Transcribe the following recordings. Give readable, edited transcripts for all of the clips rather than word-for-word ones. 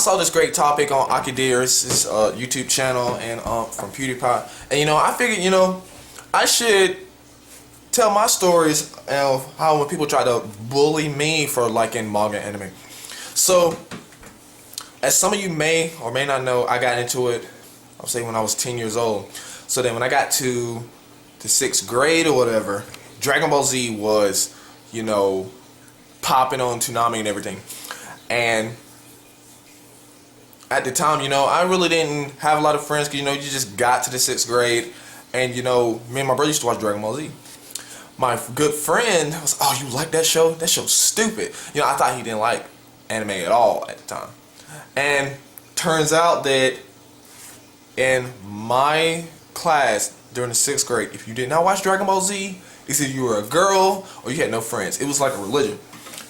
saw this great topic on Akidear's YouTube channel and from PewDiePie, and I figured I should tell my stories of how when people try to bully me for liking manga anime. So, as some of you may or may not know, I got into it, I'll say when I was 10 years old. So then when I got to the 6th grade or whatever, Dragon Ball Z was, popping on Toonami and everything. And at the time, I really didn't have a lot of friends because, you just got to the 6th grade and, me and my brother used to watch Dragon Ball Z. My good friend was, oh, you like that show? That show's stupid. I thought he didn't like anime at all at the time. And turns out that in my class during the 6th grade, if you did not watch Dragon Ball Z, it's either you were a girl or you had no friends. It was like a religion.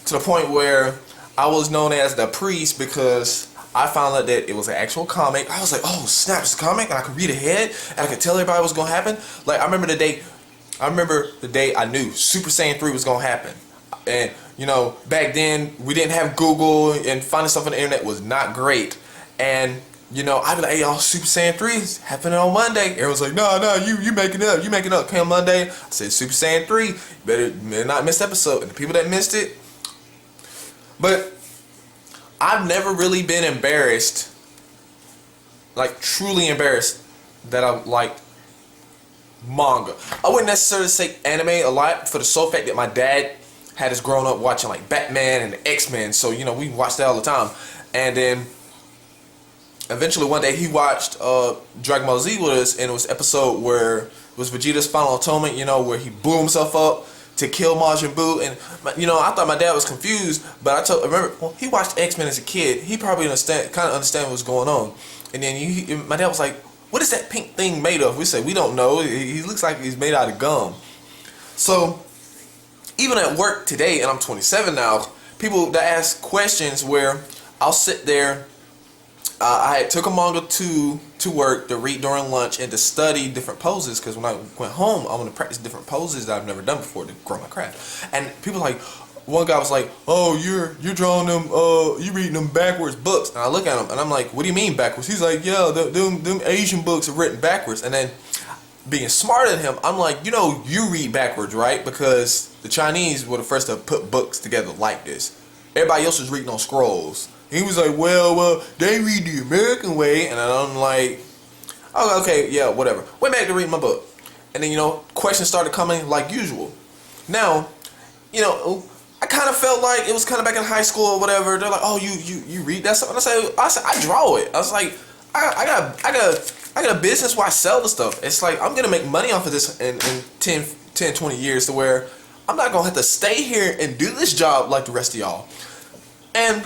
To the point where I was known as the priest because I found out that it was an actual comic. I was like, oh snap, it's a comic and I could read ahead and I could tell everybody what's gonna happen. Like I remember the day I knew Super Saiyan 3 was gonna happen. And back then we didn't have Google and finding stuff on the internet was not great. And I'd be like, hey y'all, Super Saiyan 3 is happening on Monday. Everyone's like, no, you making it up. Came Monday, I said Super Saiyan 3, you better not miss the episode. And the people that missed it. But I've never really been embarrassed, like truly embarrassed, that I like manga. I wouldn't necessarily say anime a lot for the sole fact that my dad had us growing up watching like Batman and the XMen, so we watched that all the time. And then eventually one day he watched Dragon Ball Z with us, and it was an episode where it was Vegeta's final atonement, where he blew himself up to kill Majin Buu. And I thought my dad was confused, but I remember, well, he watched X-Men as a kid. He probably kind of understand what's going on. And then my dad was like, what is that pink thing made of? We said, we don't know. He looks like he's made out of gum. So even at work today, and I'm 27 now, people that ask questions where I'll sit there. I took a manga to work to read during lunch and to study different poses, because when I went home I want to practice different poses that I've never done before to grow my craft. And people like, one guy was like, oh, you're drawing them, you reading them backwards books. And I look at him and I'm like, what do you mean backwards? He's like, yeah, them Asian books are written backwards. And then being smarter than him, I'm like, you read backwards, right? Because the Chinese were the first to put books together like this. Everybody else was reading on scrolls. He was like, well, they read the American way. And I'm like, oh, okay, yeah, whatever. Went back to reading my book. And then, questions started coming like usual. Now, I kind of felt like it was kind of back in high school or whatever. They're like, oh, you read that stuff? And I said, I draw it. I was like, I got a business where I sell the stuff. It's like, I'm going to make money off of this in 10, 20 years to where I'm not going to have to stay here and do this job like the rest of y'all. And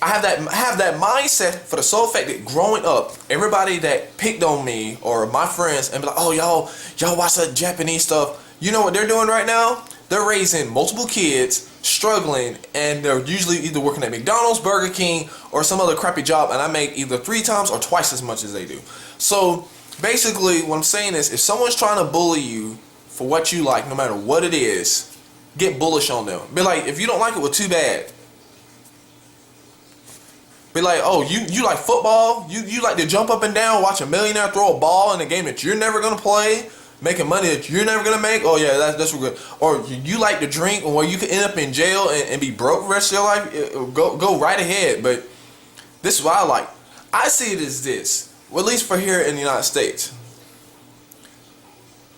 I have that mindset for the sole fact that growing up, everybody that picked on me or my friends and be like, oh, y'all watch that Japanese stuff. You know what they're doing right now? They're raising multiple kids, struggling, and they're usually either working at McDonald's, Burger King, or some other crappy job, and I make either 3 times or twice as much as they do. So basically what I'm saying is, if someone's trying to bully you for what you like, no matter what it is, get bullish on them. Be like, if you don't like it, well, too bad. Be like, oh, you like football? You like to jump up and down, watch a millionaire throw a ball in a game that you're never gonna play, making money that you're never gonna make? Oh yeah, that's real good. Or you like to drink, or you could end up in jail and be broke the rest of your life. Go right ahead. But this is what I like. I see it as this, well, at least for here in the United States.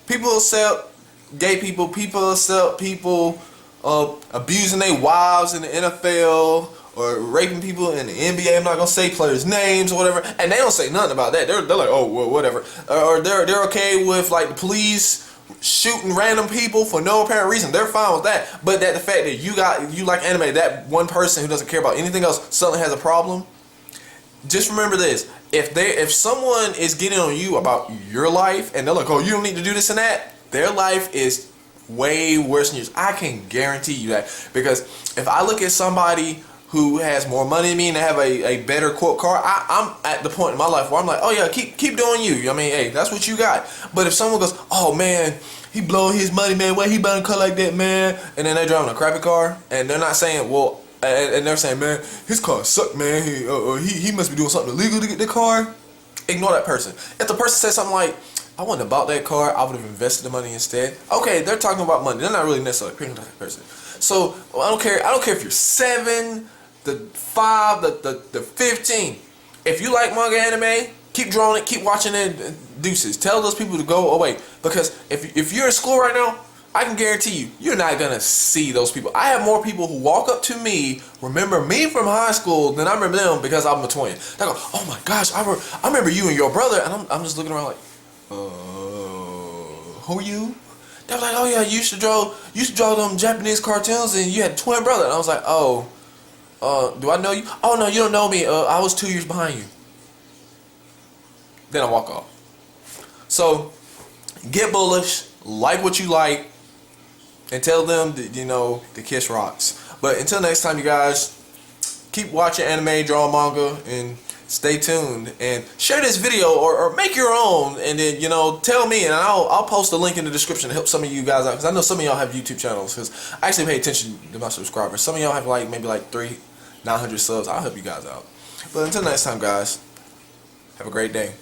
People accept gay people. People accept people abusing their wives in the NFL. Or raping people in the NBA. I'm not gonna say players' names or whatever, and they don't say nothing about that. They're like, oh, well, whatever. Or they're okay with like the police shooting random people for no apparent reason. They're fine with that. But that the fact that you like anime, that one person who doesn't care about anything else suddenly has a problem. Just remember this: if someone is getting on you about your life and they're like, oh, you don't need to do this and that, their life is way worse than yours. I can guarantee you that, because if I look at somebody who has more money than me and they have a better quote car, I'm at the point in my life where I'm like, oh yeah, keep doing you. I mean, hey, that's what you got. But if someone goes, oh man, he blowing his money, man, why he buying a car like that, man? And then they driving a crappy car, and they're not saying, well, and they're saying, man, his car sucked, man. He must be doing something illegal to get the car. Ignore that person. If the person says something like, I wouldn't have bought that car, I would have invested the money instead. Okay, they're talking about money. They're not really necessarily picking that person. So I don't care. I don't care if you're 7, the 5, the 15. If you like manga anime, keep drawing it, keep watching it. Deuces. Tell those people to go away, because if you're in school right now, I can guarantee you, you're not gonna see those people. I have more people who walk up to me, remember me from high school, than I remember them because I'm a twin. They go, oh my gosh, I remember you and your brother, and I'm just looking around like, who are you? They were like, oh yeah, you used to draw them Japanese cartoons, and you had a twin brother. And I was like, oh, do I know you? Oh no, you don't know me. I was 2 years behind you. Then I walk off. So, get bullish, like what you like, and tell them that, the Kiss rocks. But until next time, you guys, keep watching anime, draw manga, and stay tuned. And share this video or make your own, and then, tell me, and I'll post a link in the description to help some of you guys out, because I know some of y'all have YouTube channels, because I actually pay attention to my subscribers. Some of y'all have maybe 900 subs. I'll help you guys out. But until next time, guys, have a great day.